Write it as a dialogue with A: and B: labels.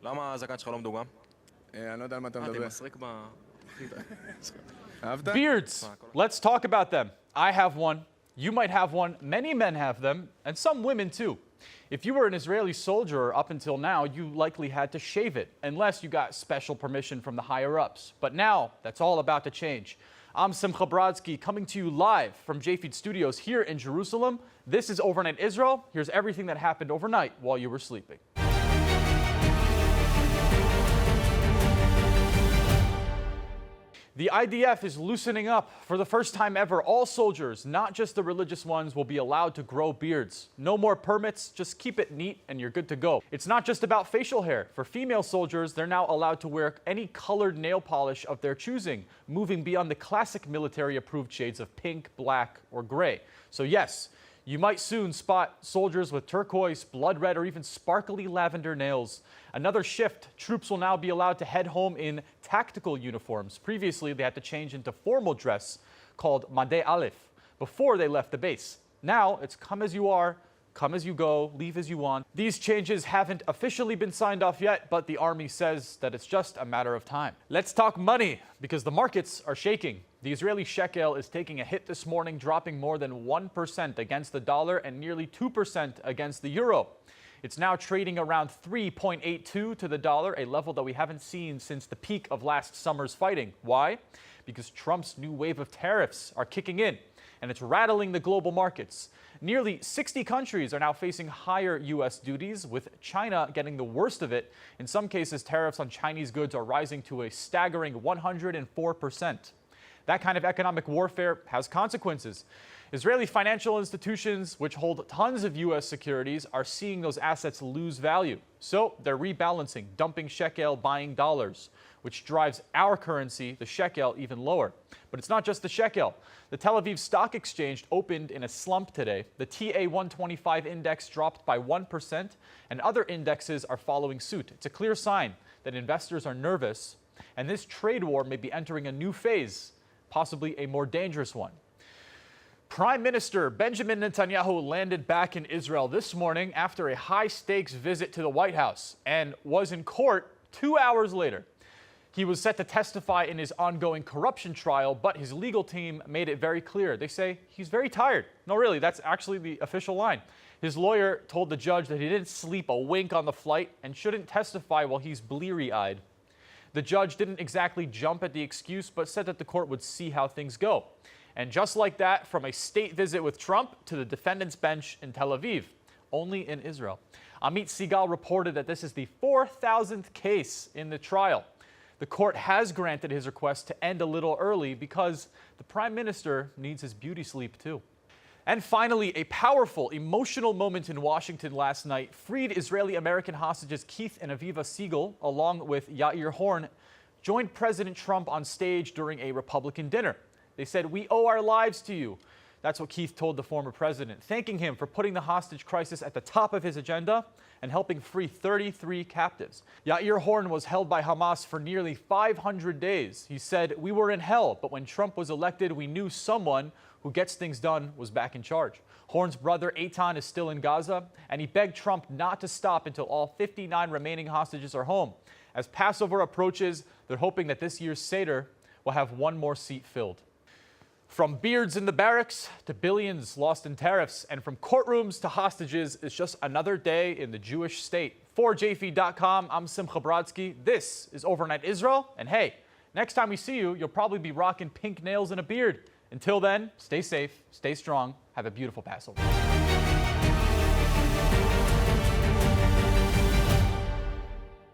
A: למה הזקן שלך לא מדוגם?
B: אני לא יודע על מה אתה
A: אתה
B: מדבר.
A: מסריק ב...
B: אהבת?
C: Beards. Let's talk about them. I have one. You might have one. Many men have them, and some women too. If you were an Israeli soldier up until now, you likely had to shave it, unless you got special permission from the higher-ups. But now, that's all about to change. I'm Simcha Brodsky, coming to you live from JFeed Studios here in Jerusalem. This is Overnight Israel. Here's everything that happened overnight while you were sleeping. The IDF is loosening up. For the first time ever, all soldiers, not just the religious ones, will be allowed to grow beards. No more permits, just keep it neat and you're good to go. It's not just about facial hair. For female soldiers, they're now allowed to wear any colored nail polish of their choosing, moving beyond the classic military-approved shades of pink, black, or gray. So yes, you might soon spot soldiers with turquoise, blood red, or even sparkly lavender nails. Another shift, troops will now be allowed to head home in tactical uniforms. Previously, they had to change into formal dress called Madeh Aleph before they left the base. Now, it's come as you are, come as you go, leave as you want. These changes haven't officially been signed off yet, but the army says that it's just a matter of time. Let's talk money, because the markets are shaking. The Israeli shekel is taking a hit this morning, dropping more than 1% against the dollar and nearly 2% against the euro. It's now trading around 3.82 to the dollar, a level that we haven't seen since the peak of last summer's fighting. Why? Because Trump's new wave of tariffs are kicking in, and it's rattling the global markets. Nearly 60 countries are now facing higher U.S. duties, with China getting the worst of it. In some cases, tariffs on Chinese goods are rising to a staggering 104%. That kind of economic warfare has consequences. Israeli financial institutions, which hold tons of U.S. securities, are seeing those assets lose value. So they're rebalancing, dumping shekel, buying dollars, which drives our currency, the shekel, even lower. But it's not just the shekel. The Tel Aviv Stock Exchange opened in a slump today. The TA 125 index dropped by 1%, and other indexes are following suit. It's a clear sign that investors are nervous, and this trade war may be entering a new phase, possibly a more dangerous one. Prime Minister Benjamin Netanyahu landed back in Israel this morning after a high-stakes visit to the White House and was in court 2 hours later. He was set to testify in his ongoing corruption trial, but his legal team made it very clear. They say he's very tired. No, really, that's actually the official line. His lawyer told the judge that he didn't sleep a wink on the flight and shouldn't testify while he's bleary-eyed. The judge didn't exactly jump at the excuse, but said that the court would see how things go. And just like that, from a state visit with Trump to the defendant's bench in Tel Aviv, only in Israel. Amit Sigal reported that this is the 4,000th case in the trial. The court has granted his request to end a little early because the prime minister needs his beauty sleep too. And finally, a powerful, emotional moment in Washington last night freed Israeli-American hostages Keith and Aviva Siegel, along with Yair Horn, joined President Trump on stage during a Republican dinner. They said, "We owe our lives to you." That's what Keith told the former president, thanking him for putting the hostage crisis at the top of his agenda and helping free 33 captives. Yair Horn was held by Hamas for nearly 500 days. He said, "We were in hell, but when Trump was elected, we knew someone who gets things done was back in charge." Horn's brother, Eitan, is still in Gaza, and he begged Trump not to stop until all 59 remaining hostages are home. As Passover approaches, they're hoping that this year's Seder will have one more seat filled. From beards in the barracks to billions lost in tariffs, and from courtrooms to hostages, it's just another day in the Jewish state. For JFeed.com, I'm Simcha Brodsky. This is Overnight Israel. And hey, next time we see you, you'll probably be rocking pink nails and a beard. Until then, stay safe, stay strong, have a beautiful Passover.